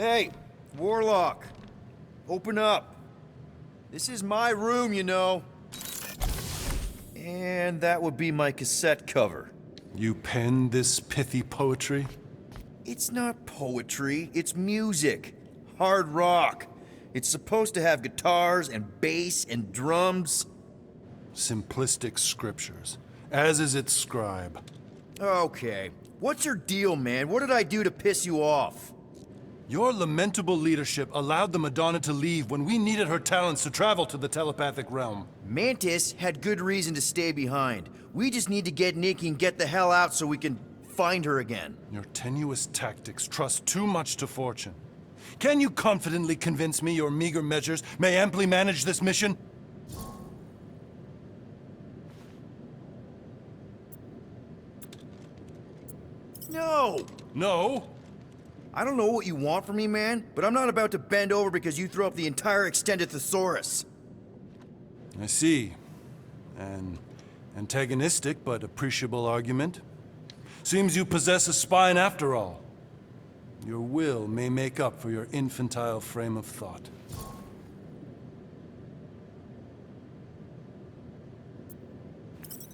Hey, Warlock. Open up. This is my room, you know. And that would be my cassette cover. You penned this pithy poetry? It's not poetry, it's music. Hard rock. It's supposed to have guitars and bass and drums. Simplistic scriptures, as is its scribe. Okay. What's your deal, man? What did I do to piss you off? Your lamentable leadership allowed the Madonna to leave when we needed her talents to travel to the telepathic realm. Mantis had good reason to stay behind. We just need to get Nikki and get the hell out so we can find her again. Your tenuous tactics trust too much to fortune. Can you confidently convince me your meager measures may amply manage this mission? No! No? I don't know what you want from me, man, but I'm not about to bend over because you throw up the entire extended thesaurus. I see. An antagonistic but appreciable argument. Seems you possess a spine after all. Your will may make up for your infantile frame of thought.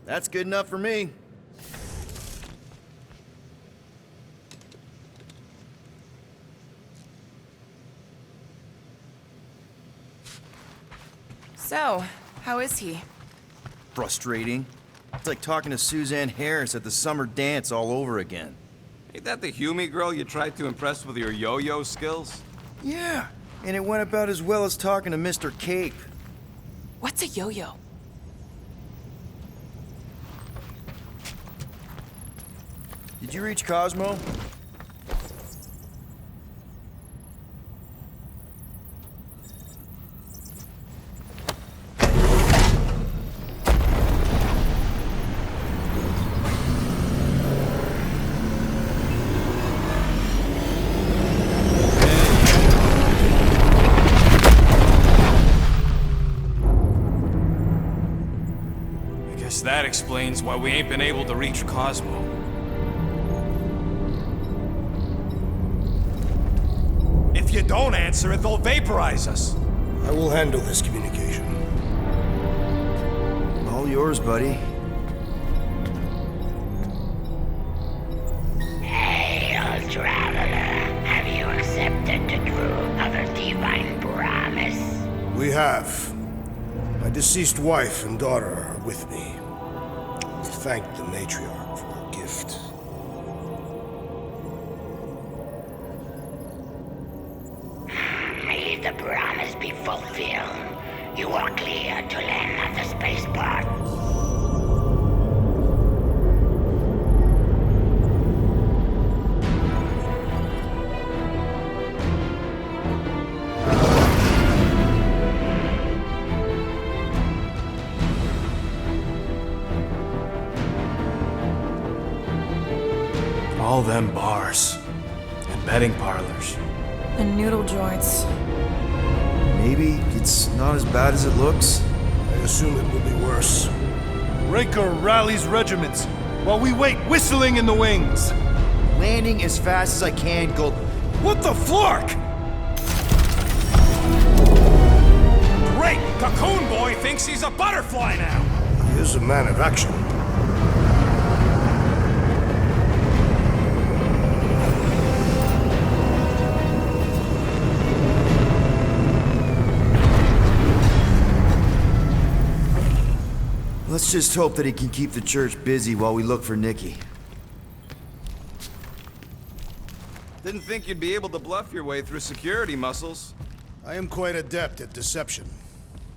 That's good enough for me. So, how is he? Frustrating. It's like talking to Suzanne Harris at the summer dance all over again. Ain't that the Hume girl you tried to impress with your yo-yo skills? Yeah, and it went about as well as talking to Mr. Cape. What's a yo-yo? Did you reach Cosmo? That explains why we ain't been able to reach Cosmo. If you don't answer it, they'll vaporize us. I will handle this communication. All yours, buddy. Hail, traveler. Have you accepted the truth of a divine promise? We have. My deceased wife and daughter are with me. Thank the matriarch for her gift. May the promise be fulfilled. You are clear to land at the spaceport. All them bars. And betting parlors. And noodle joints. Maybe it's not as bad as it looks. I assume it will be worse. Raker rallies regiments while we wait whistling in the wings. Landing as fast as I can, Gold. What the flark? Great! Cocoon Boy thinks he's a butterfly now! He is a man of action. Let's just hope that he can keep the church busy while we look for Nikki. Didn't think you'd be able to bluff your way through security muscles. I am quite adept at deception.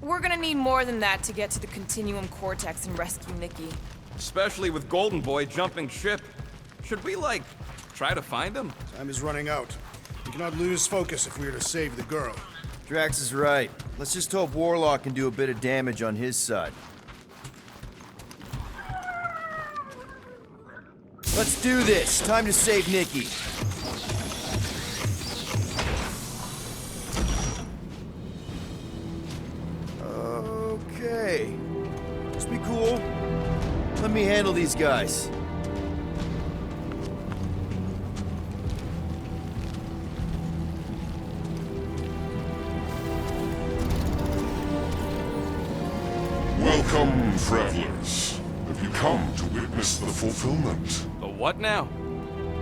We're gonna need more than that to get to the Continuum Cortex and rescue Nikki. Especially with Golden Boy jumping ship. Should we, like, try to find him? Time is running out. We cannot lose focus if we are to save the girl. Drax is right. Let's just hope Warlock can do a bit of damage on his side. Let's do this. Time to save Nikki. Okay. Just be cool. Let me handle these guys. travelers, have you come to witness the fulfillment? The what now?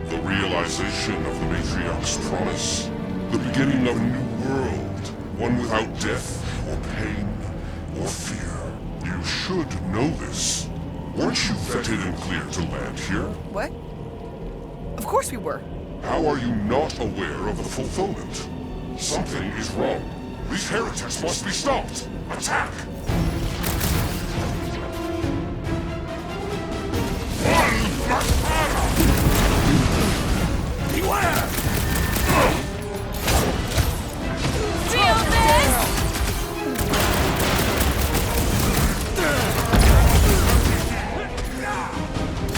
The realization of the Matriarch's promise. The beginning of a new world. One without death, or pain, or fear. You should know this. Weren't you vetted and cleared to land here? What? Of course we were. How are you not aware of the fulfillment? Something is wrong. These heretics must be stopped. Attack! Beware! Feel this!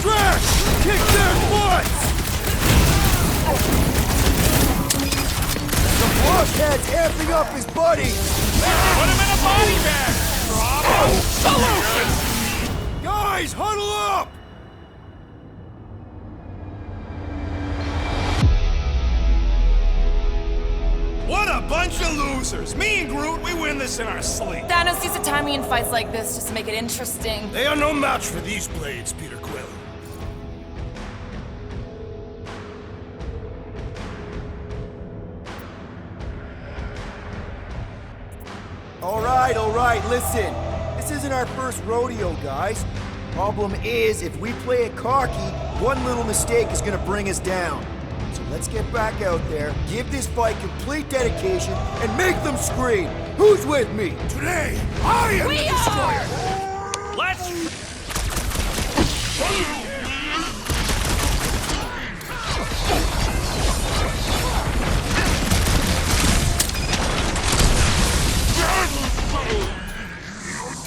Drax! Kick their butts! The blockhead's amping up his buddy! Put him in a body bag! Guys, huddle up! What a bunch of losers! Me and Groot, we win this in our sleep. Thanos used to time me in fights like this just to make it interesting. They are no match for these blades, Peter Quill. All right, listen. This isn't our first rodeo, guys. Problem is, if we play it cocky, one little mistake is gonna bring us down. So let's get back out there, give this fight complete dedication, and make them scream. Who's with me? Today, I am We the are! destroyer! Let's...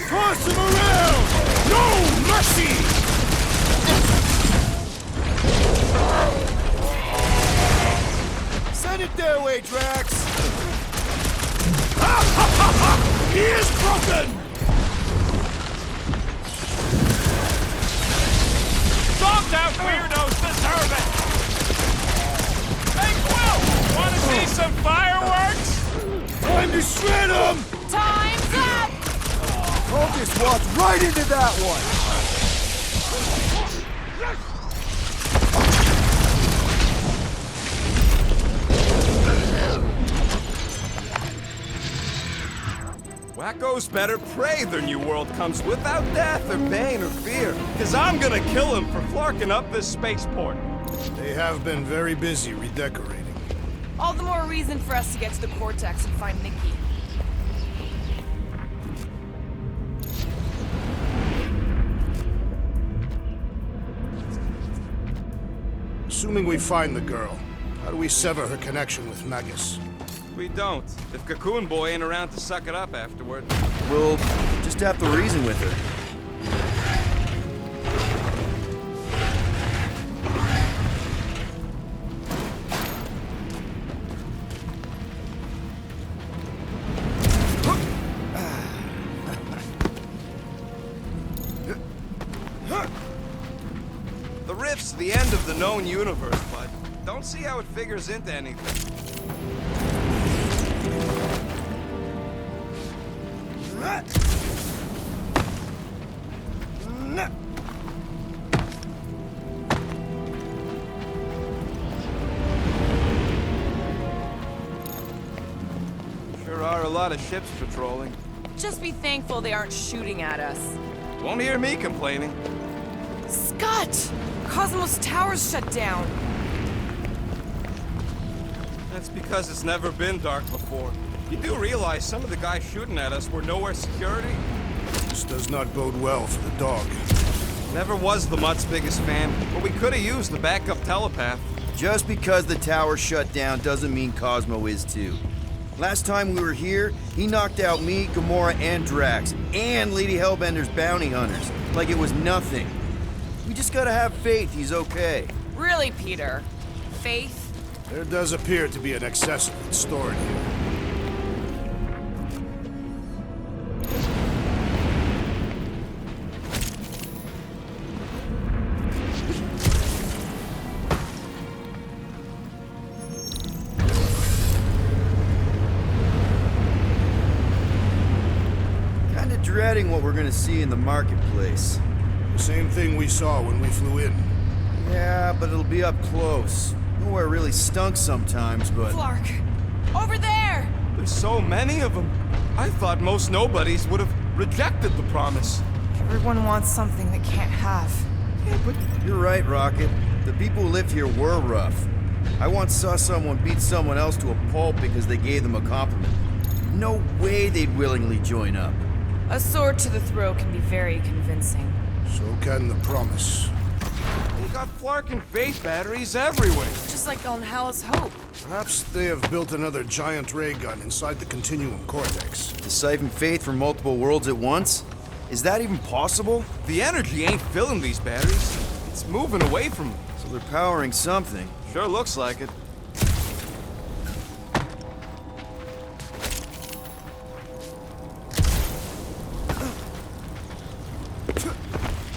Toss him around! No mercy! Send it their way, Drax! He is broken! Dogged out weirdos deserve it! Hey, Quill! Want to see some fireworks? Time to shred him! Time's up! I'll just walk right into that one. Wacko's better pray their new world comes without death or pain or fear. Cause I'm gonna kill him for flarking up this spaceport. They have been very busy redecorating. All the more reason for us to get to the Cortex and find Nikki. Assuming we find the girl, how do we sever her connection with Magus? We don't. If Cocoon Boy ain't around to suck it up afterward. We'll just have to reason with her. The rift's the end of the known universe, but don't see how it figures into anything. Sure are a lot of ships patrolling. Just be thankful they aren't shooting at us. Won't hear me complaining. Scott! Cosmos Tower's shut down. That's because it's never been dark before. You do realize some of the guys shooting at us were nowhere security? This does not bode well for the dog. Never was the Mutt's biggest fan, but we could have used the backup telepath. Just because the tower shut down doesn't mean Cosmo is too. Last time we were here, he knocked out me, Gamora, and Drax, and Lady Hellbender's bounty hunters, like it was nothing. We just gotta have faith he's okay. Really, Peter? Faith? There does appear to be an excess of it stored here. dreading what we're gonna see in the marketplace. The same thing we saw when we flew in. Yeah, but it'll be up close. Nowhere really stunk sometimes, but... Flark! Over there! There's so many of them. I thought most nobodies would have rejected the promise. Everyone wants something they can't have. Yeah, but you're right, Rocket. The people who lived here were rough. I once saw someone beat someone else to a pulp because they gave them a compliment. No way they'd willingly join up. A sword to the throat can be very convincing. So can the promise. They got Flark and Faith batteries everywhere. Just like on Hallis Hope. Perhaps they have built another giant ray gun inside the Continuum Cortex. To siphon faith from multiple worlds at once? Is that even possible? The energy ain't filling these batteries. It's moving away from them. So they're powering something. Sure looks like it.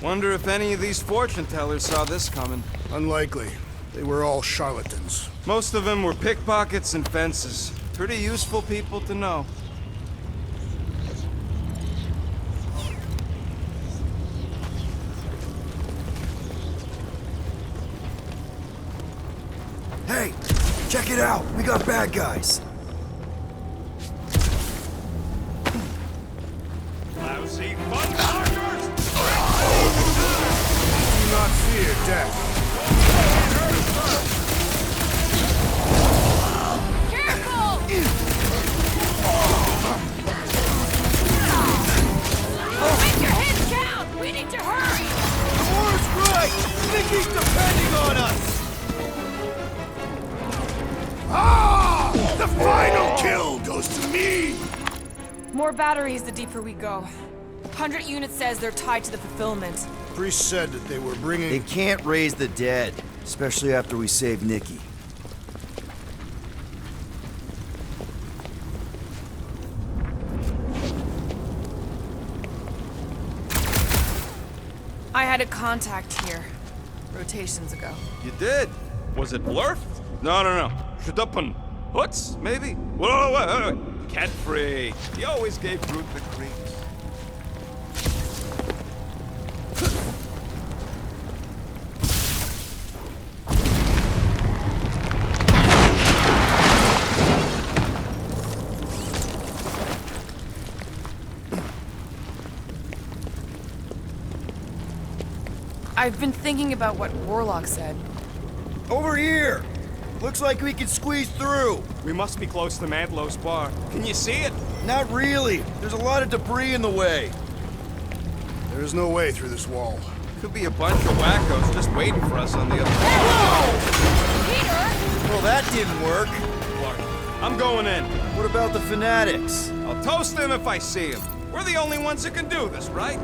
Wonder if any of these fortune tellers saw this coming. Unlikely. They were all charlatans. Most of them were pickpockets and fences. Pretty useful people to know. Hey, check it out. We got bad guys. Lousy fuckers! Do not fear death. Careful! Make your hits count! We need to hurry! Moore's right! Nicky's depending on us! Ah! The final kill goes to me! More batteries the deeper we go. 100 units says they're tied to the fulfillment. Priest said that they were bringing... They can't raise the dead, especially after we save Nikki. I had a contact here. Rotations ago. You did? Was it Blurf? No. Shudupun. Hoots, maybe? Whoa. Cat free. He always gave Groot the creeps. I've been thinking about what Warlock said. Over here! Looks like we can squeeze through. We must be close to Mantlo's bar. Can you see it? Not really. There's a lot of debris in the way. There is no way through this wall. Could be a bunch of wackos just waiting for us on the other side. Whoa! Peter! Well, that didn't work. I'm going in. What about the fanatics? I'll toast them if I see them. We're the only ones that can do this, right?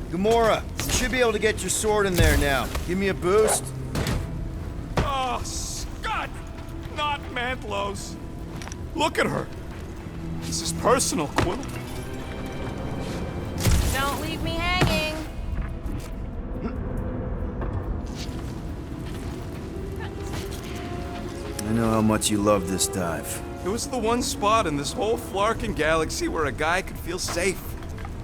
Gamora, you should be able to get your sword in there now. Give me a boost. Oh, Scott! Not Mantlo's. Look at her. This is personal, Quill. Don't leave me hanging. I know how much you love this dive. It was the one spot in this whole Flarkin galaxy where a guy could feel safe.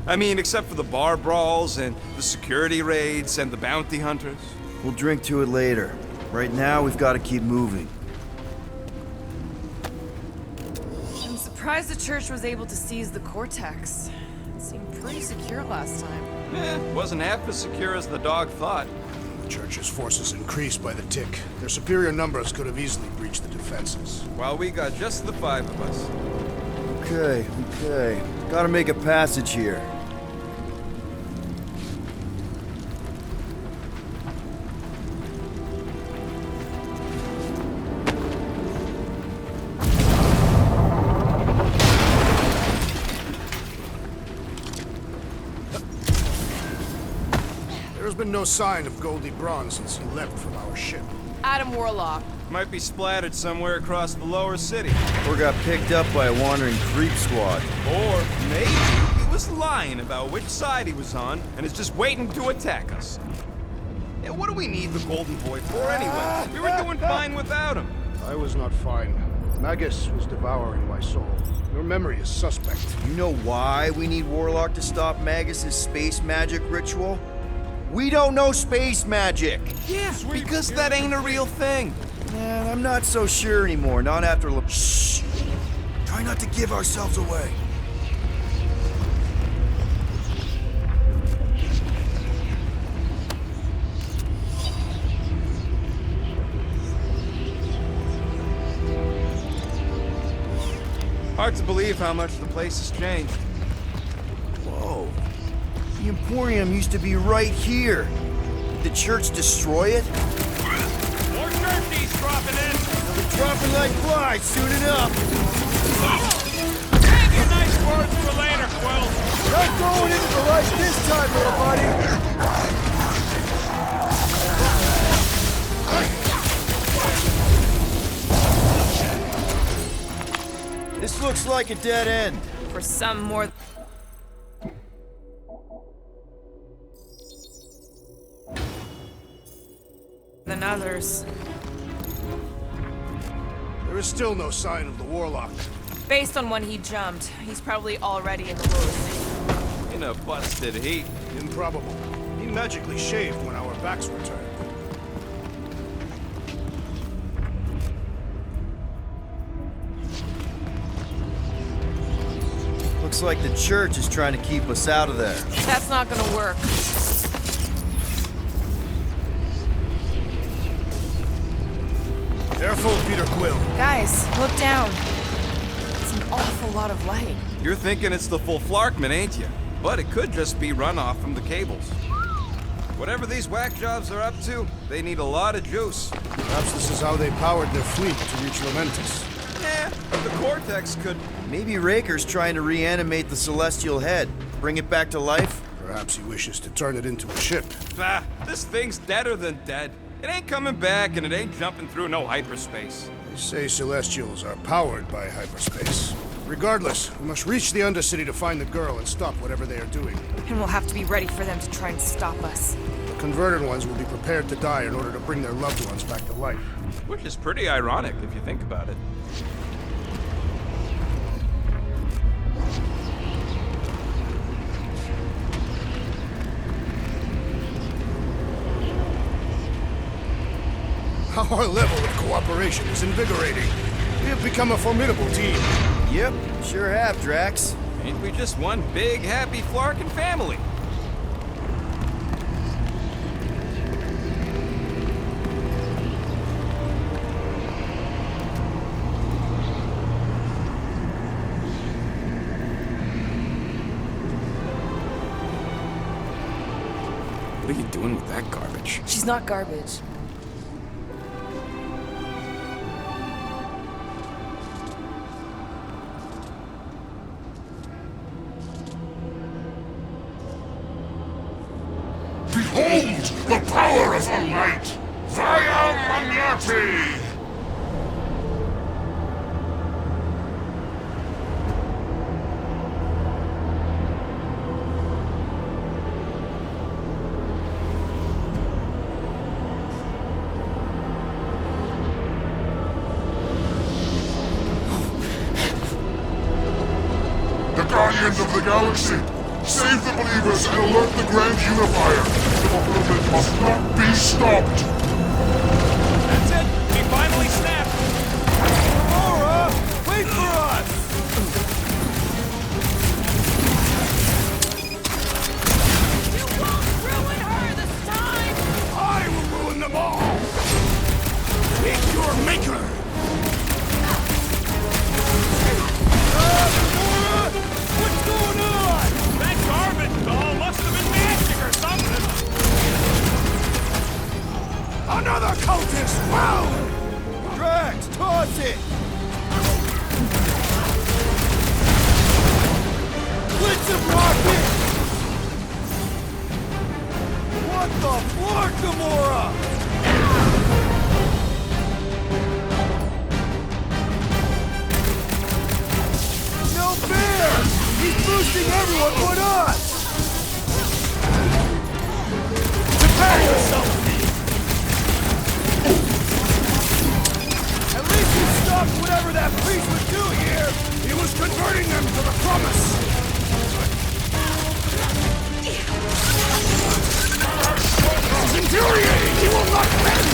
I mean, except for the bar brawls and the security raids and the bounty hunters. We'll drink to it later. Right now, we've got to keep moving. I'm surprised the church was able to seize the Cortex. It seemed pretty secure last time. Wasn't half as secure as the dog thought. The Church's forces increased by the tick. Their superior numbers could have easily breached the defenses. While we got just the 5 of us. Okay. Gotta make a passage here. There's been no sign of Goldie Braun since he left from our ship. Adam Warlock. Might be splattered somewhere across the lower city. Or got picked up by a wandering creep squad. Or maybe he was lying about which side he was on and is just waiting to attack us. Yeah, what do we need the Golden Boy for anyway? We were doing fine without him. I was not fine. Magus was devouring my soul. Your memory is suspect. You know why we need Warlock to stop Magus's space magic ritual? We don't know space magic! Yeah, because that ain't a real thing. Man, I'm not so sure anymore, not after Shh! Try not to give ourselves away. Hard to believe how much the place has changed. Whoa. The Emporium used to be right here. Did the church destroy it? More turkeys dropping in. They'll be dropping like flies soon enough. Save your nice words for later, Quill. Not going into the light this time, little buddy! This looks like a dead end. For some more than others. There is still no sign of the Warlock. Based on when he jumped, he's probably already in the woods. In a busted heat. Improbable. He magically shaved when our backs were turned. Looks like the church is trying to keep us out of there. That's not gonna work. Careful, Peter Quill. Guys, look down. It's an awful lot of light. You're thinking it's the full Flarkman, ain't you? But it could just be runoff from the cables. Whatever these whack jobs are up to, they need a lot of juice. Perhaps this is how they powered their fleet to reach Lamentus. Yeah, but the Cortex could... Maybe Raker's trying to reanimate the Celestial Head. Bring it back to life? Perhaps he wishes to turn it into a ship. Ah, this thing's deader than dead. It ain't coming back, and it ain't jumping through no hyperspace. They say Celestials are powered by hyperspace. Regardless, we must reach the Undercity to find the girl and stop whatever they are doing. And we'll have to be ready for them to try and stop us. The converted ones will be prepared to die in order to bring their loved ones back to life. Which is pretty ironic, if you think about it. Our level of cooperation is invigorating. We have become a formidable team. Yep, sure have, Drax. Ain't we just one big, happy Flarkin family? What are you doing with that garbage? She's not garbage. Behold the power of the light! Via Magnati! The Guardians of the Galaxy! Save the believers and alert the Grand Unifier! The movement must not be stopped! That's it. He finally snapped. Aurora, wait for us! You won't ruin her this time! I will ruin them all! Meet your maker! Aurora, what's going on? That garbage doll must have been magic or something. Another cultist found! Drax, toss it! Blitz of rocket! What the floor, Gamora? No fair! He's boosting everyone but us! Prepare yourself! At least you stopped whatever that that priest was doing here? He was converting them to the promise. It's infuriating! He will not bend!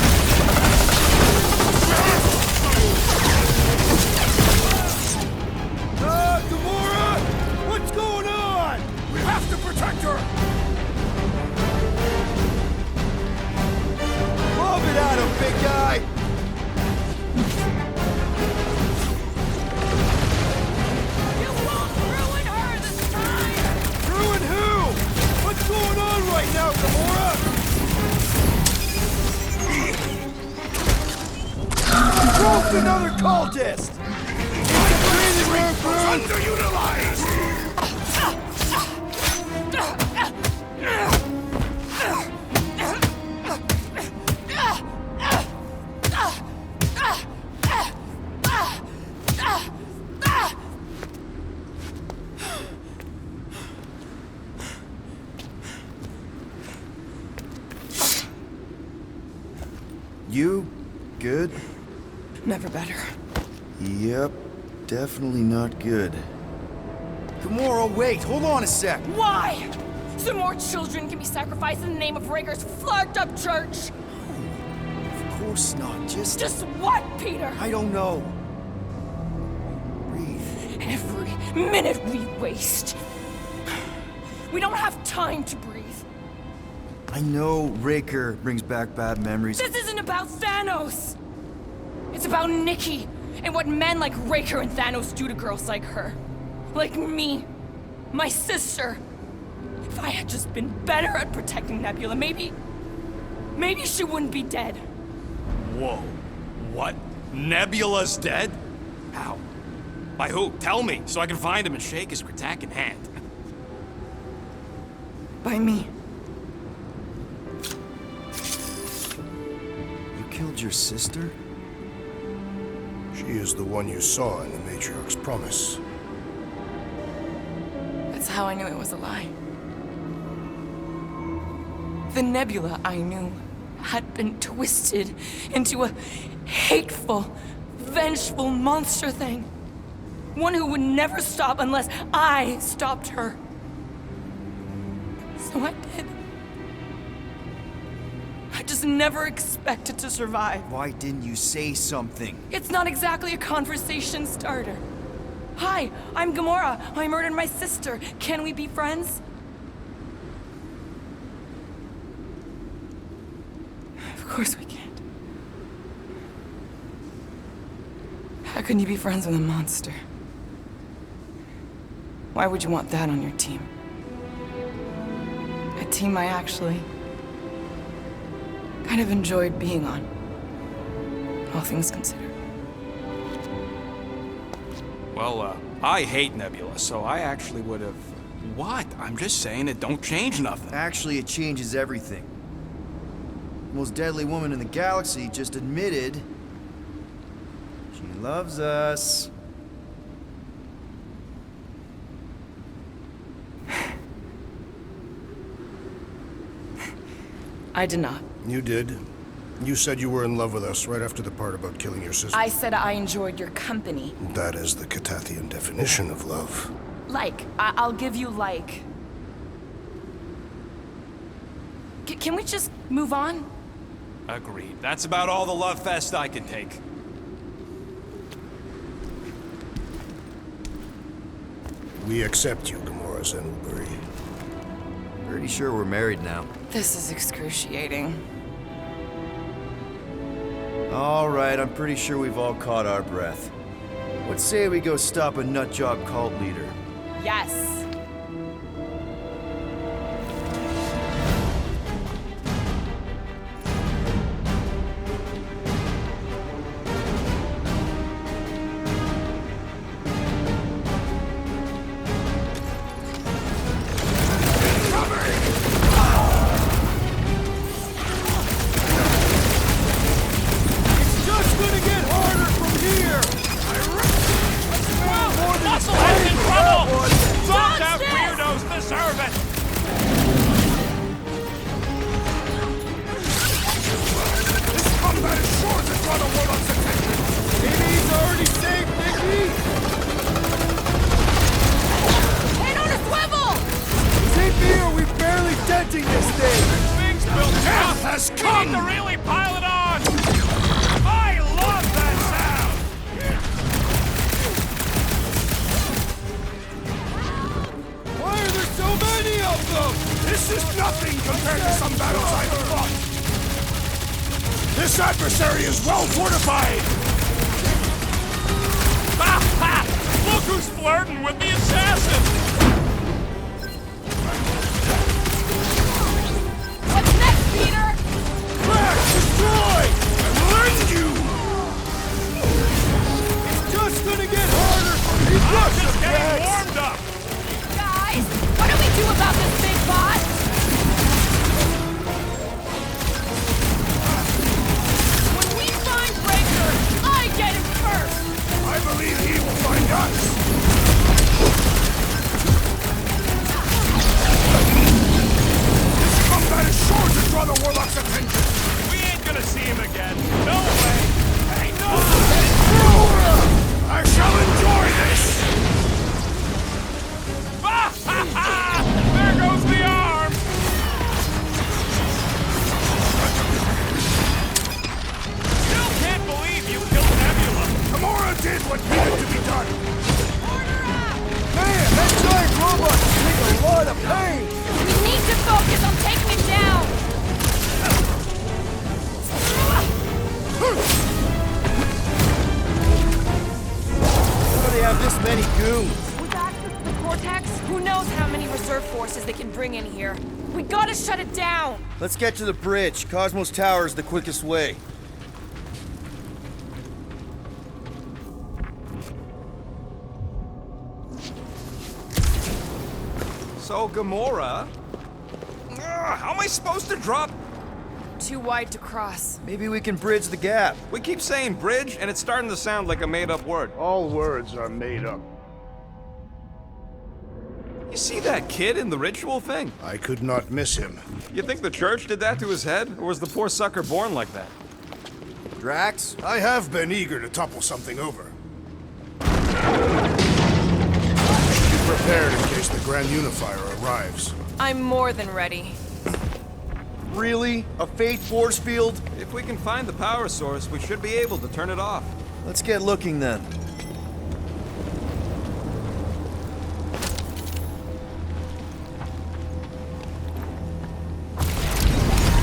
Gamora! What's going on? We have to protect her! Love it out of big guy! You won't ruin her this time! Ruin who? What's going on right now, Gamora? We broke another cultist! Underutilized! You good? Never better. Yep, definitely not good. Gamora, wait! Hold on a sec! Why? So more children can be sacrificed in the name of Raker's flarked-up church? Of course not, Just what, Peter? I don't know. Breathe. Every minute we waste. We don't have time to breathe. I know Raker brings back bad memories. This isn't about Thanos. It's about Nikki and what men like Raker and Thanos do to girls like her. Like me. My sister. If I had just been better at protecting Nebula, maybe she wouldn't be dead. Whoa. What? Nebula's dead? How? By who? Tell me, so I can find him and shake his Kratak in hand. By me. You killed your sister? She is the one you saw in the Matriarch's promise. That's how I knew it was a lie. The Nebula I knew had been twisted into a hateful, vengeful monster thing. One who would never stop unless I stopped her. So I did. I just never expected to survive. Why didn't you say something? It's not exactly a conversation starter. Hi, I'm Gamora. I murdered my sister. Can we be friends? Of course we can't. How can you be friends with a monster? Why would you want that on your team? A team I actually kind of enjoyed being on, all things considered. Well, I hate Nebula, so I actually would have... What? I'm just saying it don't change nothing. Actually, it changes everything. The most deadly woman in the galaxy just admitted she loves us. I did not. You did. You said you were in love with us right after the part about killing your sister. I said I enjoyed your company. That is the Catathian definition of love. Like, I'll give you like. Can we just move on? Agreed. That's about all the love fest I can take. We accept you, Gamora Zenuburi. Pretty sure we're married now. This is excruciating. All right, I'm pretty sure we've all caught our breath. Let's say we go stop a nutjob cult leader. Yes. Muscle has been trouble! Drop has come! We need to really pile it on! I love that sound! Why are there so many of them? This is nothing compared to some battles I've fought! This adversary is well fortified! Ha ha! Look who's flirting with the assassin! What's next, Peter? Crash! Destroy! And rend you! It's just gonna get harder! I'm just getting warmed up! Guys, what do we do about this big boss? When we find Breaker, I get him first! I believe he will find us! This combat is sure to draw the Warlock's attention! We ain't gonna see him again! No way! Hey, no! I shall enjoy this! Ha ha ha! There goes the arm! Still can't believe you killed Nebula! Gamora did what needed to be done! Man, that giant robot take a lot of pain! We need to focus on taking it down! How do they have this many goons? With access to the Cortex, who knows how many reserve forces they can bring in here? We gotta shut it down! Let's get to the bridge. Cosmos Tower is the quickest way. So, Gamora... how am I supposed to drop... Too wide to cross. Maybe we can bridge the gap. We keep saying bridge, and it's starting to sound like a made-up word. All words are made up. You see that kid in the ritual thing? I could not miss him. You think the church did that to his head, or was the poor sucker born like that? Drax? I have been eager to topple something over. Be prepared in case the Grand Unifier arrives. I'm more than ready. Really? A fate force field? If we can find the power source, we should be able to turn it off. Let's get looking then.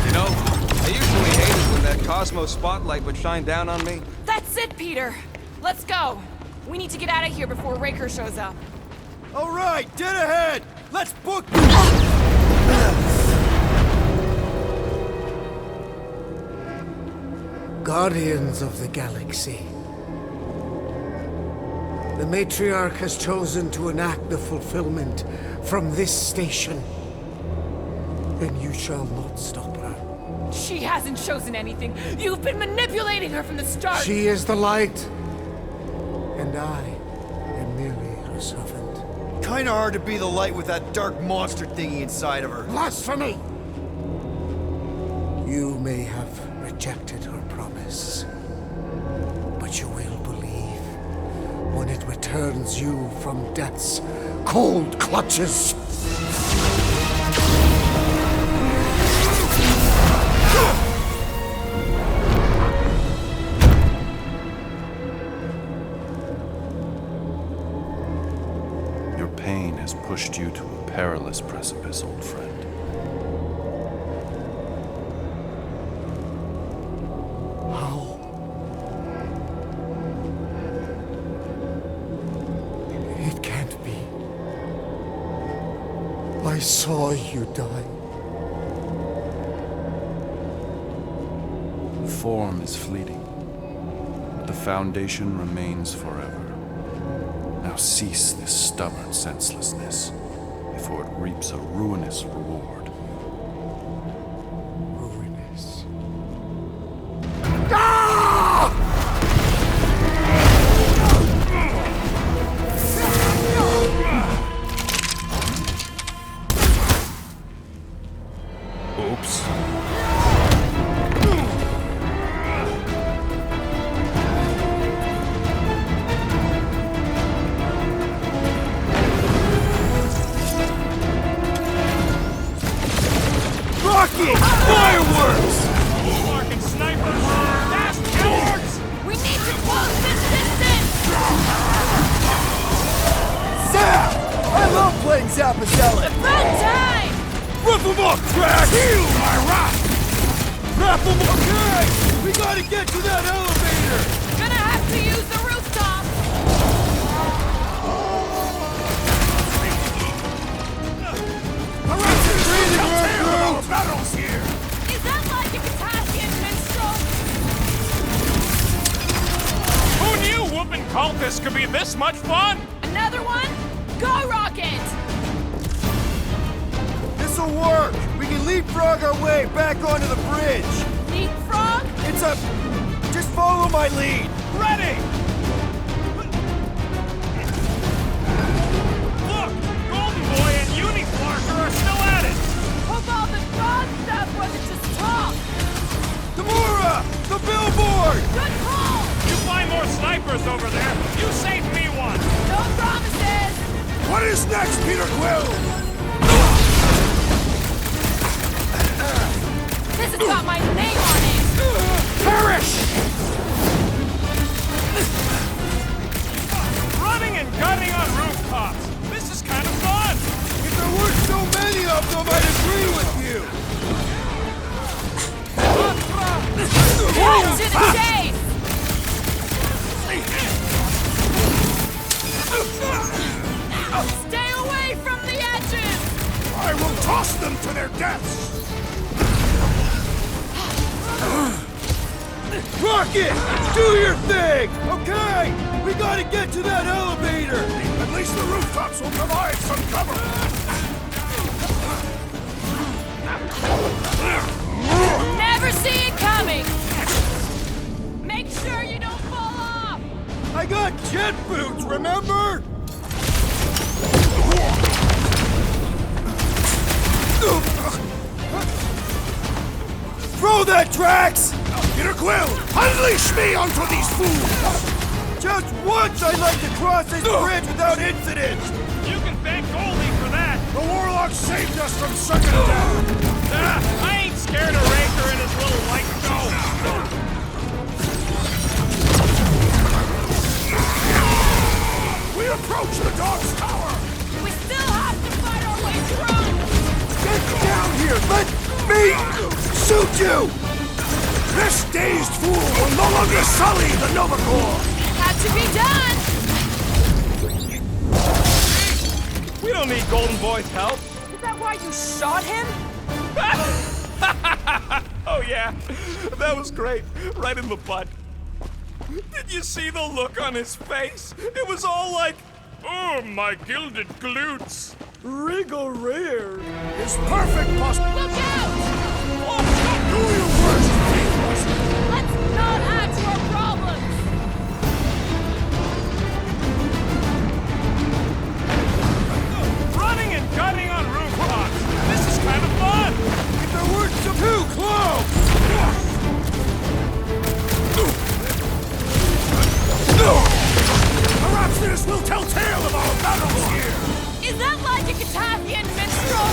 You know, I usually hated when that Cosmos spotlight would shine down on me. That's it, Peter! Let's go! We need to get out of here before Raker shows up. All right, dead ahead! Let's book... Guardians of the Galaxy. The Matriarch has chosen to enact the fulfillment from this station. And you shall not stop her. She hasn't chosen anything. You've been manipulating her from the start. She is the light. And I am merely her servant. Kinda hard to be the light with that dark monster thingy inside of her. Blasphemy! You may have rejected her promise, but you will believe when it returns you from death's cold clutches. Your pain has pushed you to a perilous precipice, old friend. How? It can't be. I saw you die. Form is fleeting, but the foundation remains forever. Now cease this stubborn senselessness, before it reaps a ruinous reward. Ruinous. Oops. Hey! Fireworks! Fucking snipers! Fast cowards! We need to close this distance! Zap! I love playing Zappazella! About time! Rip them up, Drax! Heal my wrath! Wrap them up! Okay! We gotta get to that elevator! Gonna have to use the rooftop! Battles here! Is that like a Catassian minstrel? Who knew whooping cultists could be this much fun? Another one? Go, Rocket! This'll work! We can leapfrog our way back onto the bridge! Leapfrog? It's a... Just follow my lead! Ready! Look! Golden Boy and Uniflarker are still at it! Hope all the frog stuff wasn't just talk! Gamora! The billboard! Good call! You find more snipers over there, you save me one! No promises! What is next, Peter Quill? This has got my name on it! Perish! Running and gunning on rooftops! This is kind of fun! If there weren't so many of them, I'd agree with you! Cut to the chase! Stay away from the edges! I will toss them to their deaths! Rocket! Do your thing! Okay! We gotta get to that elevator! At least the rooftops will provide some cover! Never see it coming! Make sure you don't fall off! I got jet boots, remember? Throw that, Drax! Peter Quill, unleash me onto these fools! Just once I'd like to cross this bridge without incident! You can thank Goldie for that! The Warlock saved us from sucking down! I ain't scared of Raker and his little white goat! We approach the dog's tower! We still have to fight our way through! Get down here! Let me shoot you! This dazed fool will no longer sully the Nova Corps! Had to be done! We don't need Golden Boy's help! Is that why you shot him? Oh yeah, that was great. Right in the butt. Did you see the look on his face? It was all like, oh, my gilded glutes. Regal Rear is perfect posture. Look out! Do your worst, Painless. Let's not add to our problems! Running and gunning on rooftops. This is kind of fun. If there weren't some too close! Perhaps this will tell tale of our battles here. Is that like a Catassian minstrel?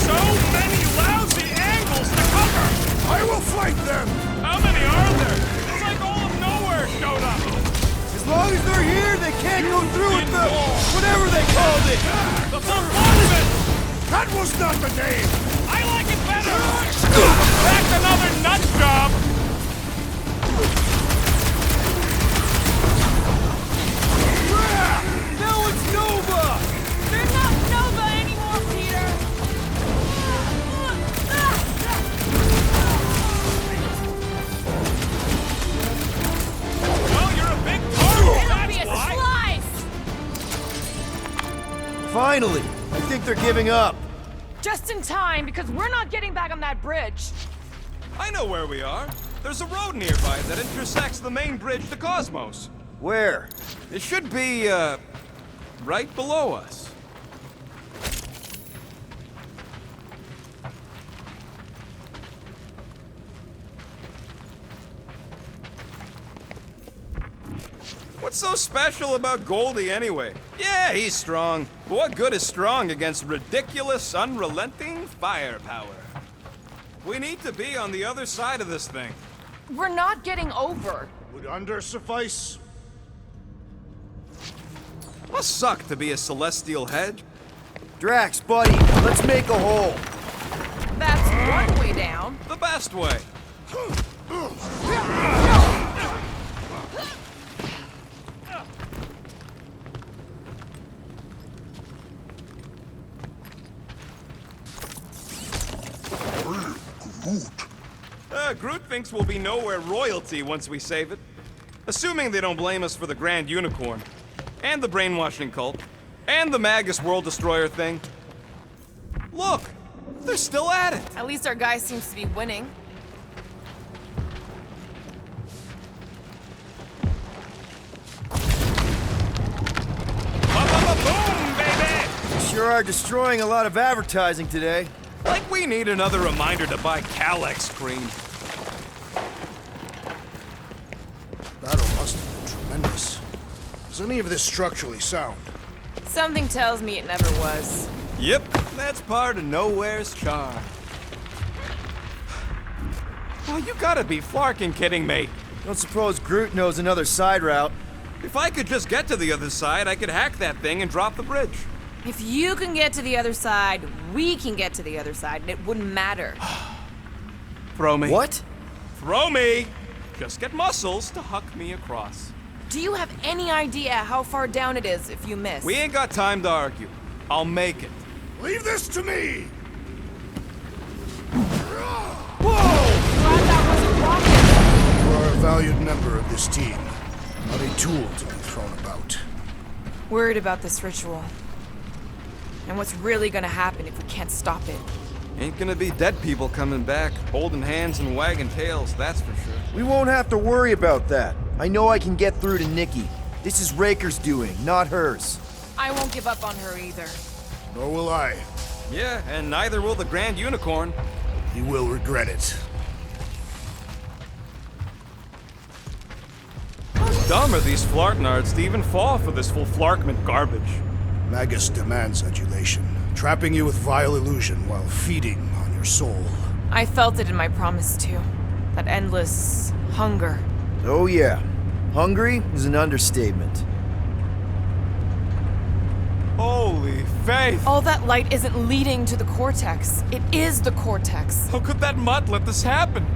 So many lousy angles to cover. I will flank them. How many are there? It's like all of nowhere showed up. As long as they're here, they can't go through with the... whatever they called it! The bombardment. That was not the name. I like it better. Back another nut job. Now it's Nova! They're not Nova anymore, Peter! Well, you're a big target, It'll be a that's why. slice! Finally! I think they're giving up. Just in time, because we're not getting back on that bridge. I know where we are. There's a road nearby that intersects the main bridge to Cosmos. Where? It should be, right below us. What's so special about Goldie anyway? Yeah, he's strong. But what good is strong against ridiculous, unrelenting firepower? We need to be on the other side of this thing. We're not getting over. Would under suffice? Must suck to be a celestial head. Drax, buddy, let's make a hole. That's one way down. The best way. Groot thinks we'll be nowhere royalty once we save it. Assuming they don't blame us for the Grand Unicorn, and the brainwashing cult, and the Magus World Destroyer thing. Look! They're still at it! At least our guy seems to be winning. Boom, baby! You sure are destroying a lot of advertising today. Like we need another reminder to buy Calyx cream. Battle must have been tremendous. Is any of this structurally sound? Something tells me it never was. Yep, that's part of Nowhere's charm. Oh, you gotta be flarkin' kidding me. Don't suppose Groot knows another side route. If I could just get to the other side, I could hack that thing and drop the bridge. If you can get to the other side, we can get to the other side, and it wouldn't matter. Throw me. What? Throw me! Just get muscles to huck me across. Do you have any idea how far down it is if you miss? We ain't got time to argue. I'll make it. Leave this to me! Glad that wasn't rocket. You are a valued member of this team, not a tool to be thrown about. Worried about this ritual. And what's really gonna happen if we can't stop it? Ain't gonna be dead people coming back, holding hands and wagging tails, that's for sure. We won't have to worry about that. I know I can get through to Nikki. This is Raker's doing, not hers. I won't give up on her either. Nor will I. Yeah, and neither will the Grand Unicorn. He will regret it. How dumb are these flartnards to even fall for this full flarkment garbage? Magus demands adulation, trapping you with vile illusion while feeding on your soul. I felt it in my promise too. That endless hunger. Oh yeah. Hungry is an understatement. Holy faith! All that light isn't leading to the cortex. It is the cortex. How could that mutt let this happen?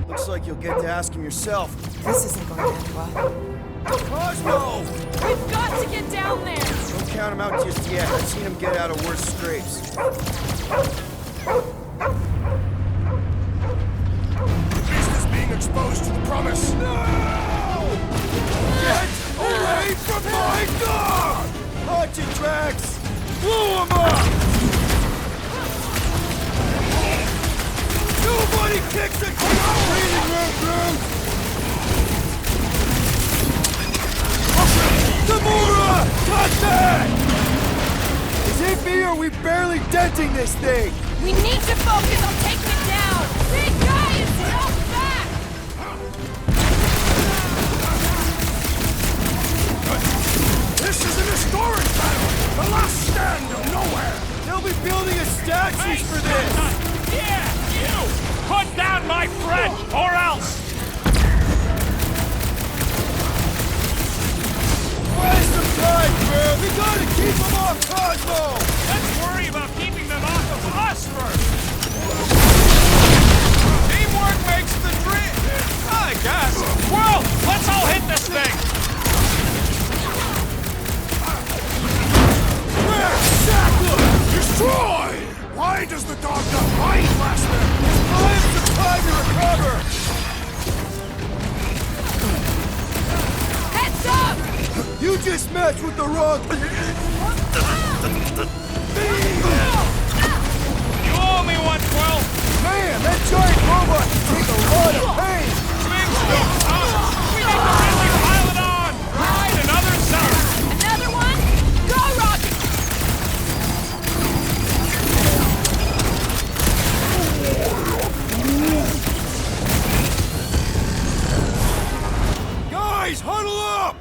Looks like you'll get to ask him yourself. This isn't going to end well. Cosmo! We've got to get down there! Don't count him out just yet. I've seen him get out of worse scrapes. The beast is being exposed to the promise. No! Get away from my dog! Punch it, Drax! Blow him up! Nobody kicks a cow! Breathing room, Groot! Tamura! Cut that! Is it me or are we barely denting this thing? We need to focus on taking it down! Big guy is held back! This is an historic battle! The last stand of nowhere! They'll be building a statues for this! Yeah, you! Put down my friend, or else! Waste some time, bro! We gotta keep them off Cosmo! Let's worry about keeping them off of us first! Teamwork makes the dream! I guess. Well, let's all hit this thing! Destroy! Why does the dog not hide, Blaster? I have some time to recover! Heads up! You just matched with the wrong... You owe me one, Quill! Man, that giant robot can take a lot of pain! Big stuff, huh? We need to really pile it on! Right, another cell! Another one? Go, Rocket! Guys, huddle up!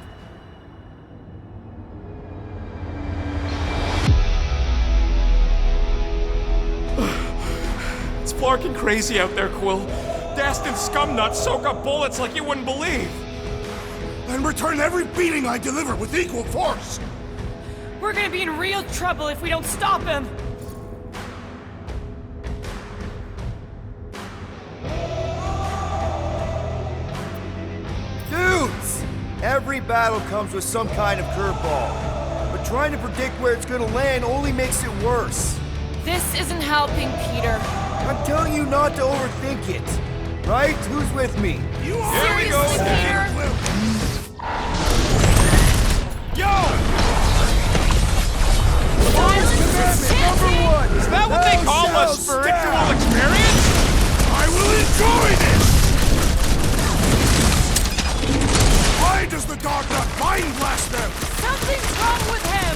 flarking crazy out there, Quill. Dastin scumnuts soak up bullets like you wouldn't believe. And return every beating I deliver with equal force! We're gonna be in real trouble if we don't stop him! Dudes! Every battle comes with some kind of curveball. But trying to predict where it's gonna land only makes it worse. This isn't helping, Peter. I'm telling you not to overthink it. Right? Who's with me? Here we go Seriously, again. Peter? Yo! Number one! Is that what they call a spiritual experience? I will enjoy this! Why does the dog not mind blast them? Something's wrong with him!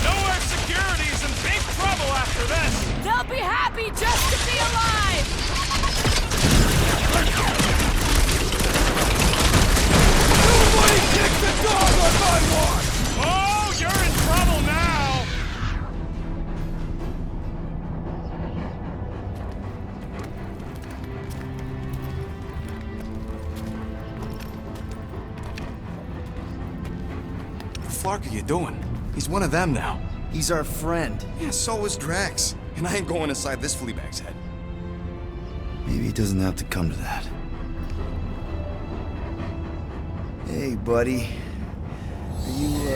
Nowhere Security's in big trouble after this. They'll be happy just to be alive! Nobody kick the dog on my watch! Oh, you're in trouble now. What the fuck are you doing? He's one of them now. He's our friend. Yeah, so is Drax. And I ain't going inside this fleabag's head. Maybe it doesn't have to come to that. Hey, buddy. Are you,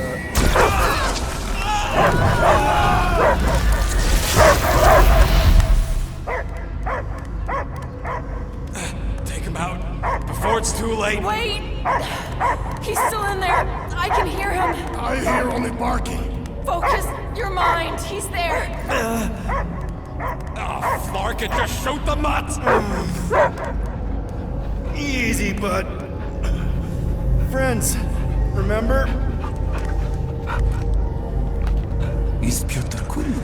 Take him out before it's too late. Wait! He's still in there. I can hear him. I hear only barking. Focus your mind. He's there. Oh, Flark, it just shoot the nuts. Easy, bud. Friends, remember? Is Peter Quill?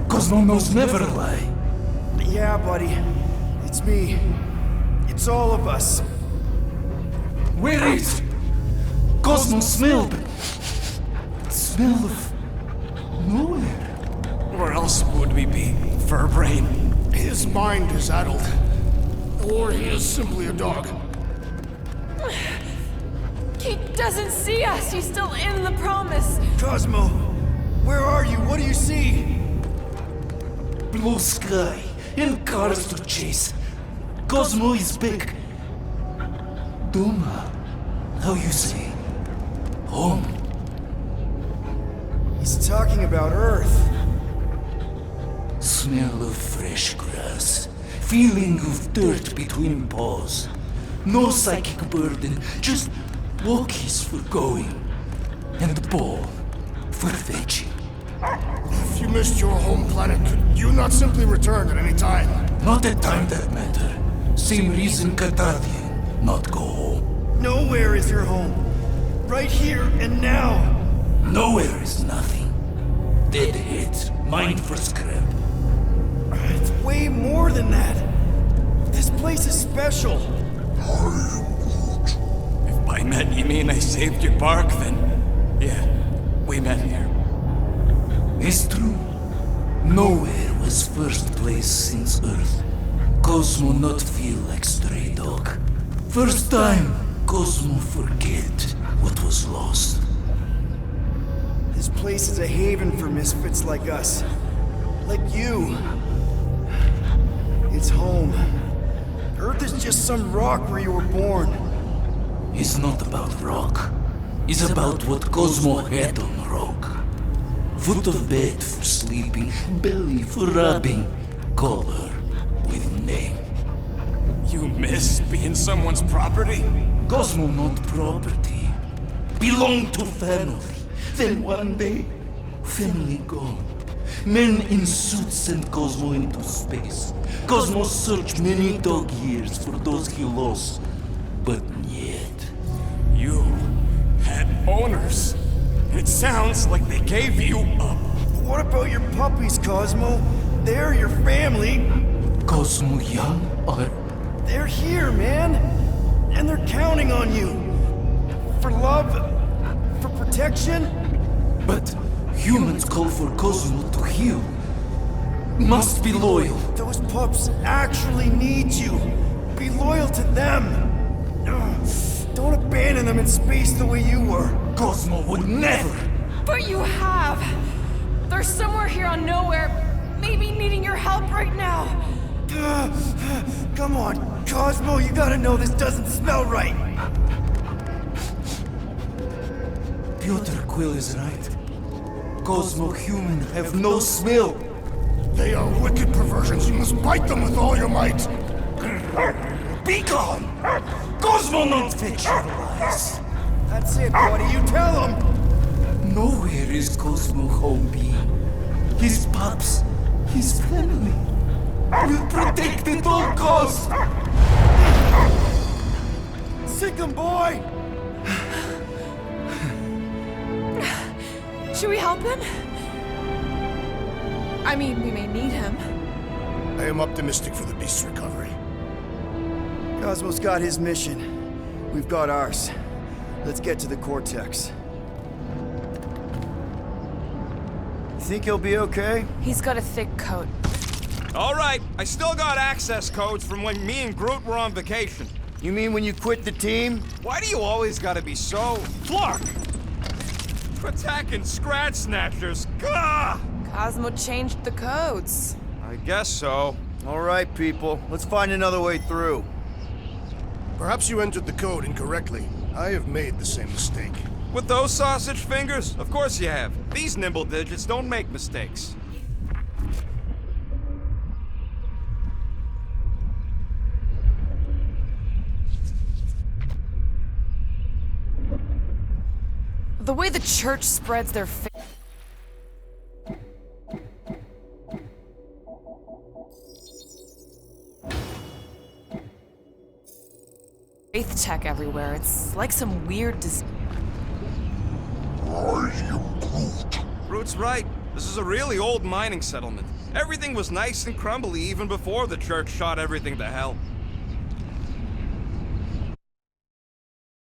Cosmo knows never lie. Yeah, buddy. It's me. It's all of us. Where is Cosmo smelled? Smell of nowhere. Where else would we be? Furbrain. His mind is addled. Or he is simply a dog. He doesn't see us. He's still in the promise. Cosmo, where are you? What do you see? Blue sky and cars to chase. Cosmo is back. Doma, how you say? Home. He's talking about Earth. Smell of fresh grass. Feeling of dirt between paws. No psychic burden, just walkies for going. And the ball for fetching. If you missed your home planet, could you not simply return at any time? Not at time that matter. Same reason Cartadian, not go home. Nowhere is your home. Right here and now. Nowhere is nothing. Dead hits, mind for scrap. It's way more than that. This place is special. If by met you mean I saved your bark, then yeah, we met here. It's true. Nowhere was first place since Earth. Cosmo not feel like stray dog. First time, Cosmo forget what was lost. This place is a haven for misfits like us. Like you. It's home. Earth is just some rock where you were born. It's not about rock. It's about what Cosmo had on rock. Foot of bed for sleeping, belly for rubbing, color with name. You miss being someone's property? Cosmo not property. Belong to family. Then one day, family gone. Men in suits sent Cosmo into space. Cosmo searched many dog years for those he lost. But yet... You had owners. It sounds like they gave you up. What about your puppies, Cosmo? They're your family. Cosmo young or... They're here, man. And they're counting on you. For love, for protection. But Humans call for Cosmo to heal. Must be loyal. Those pups actually need you. Be loyal to them. Don't abandon them in space the way you were. Cosmo would never. But you have. They're somewhere here on Nowhere, maybe needing your help right now. Come on, Cosmo, you gotta know this doesn't smell right. Piotr Quill is right. Cosmo human have no smell. They are wicked perversions. You must bite them with all your might. Be gone! Cosmo not fetch your lies. That's it, buddy. You tell him. Nowhere is Cosmo home be. His pups, his family, will protect at all costs. Sick him, boy. Should we help him? I mean, we may need him. I am optimistic for the beast's recovery. Cosmo's got his mission. We've got ours. Let's get to the Cortex. You think he'll be okay? He's got a thick coat. All right, I still got access codes from when me and Groot were on vacation. You mean when you quit the team? Why do you always gotta be so... Clark! Attacking Scratch Snatchers, gah! Cosmo changed the codes. I guess so. All right, people. Let's find another way through. Perhaps you entered the code incorrectly. I have made the same mistake. With those sausage fingers? Of course you have. These nimble digits don't make mistakes. The way the church spreads their faith tech everywhere. It's like some weird Groot's right. This is a really old mining settlement. Everything was nice and crumbly even before the church shot everything to hell.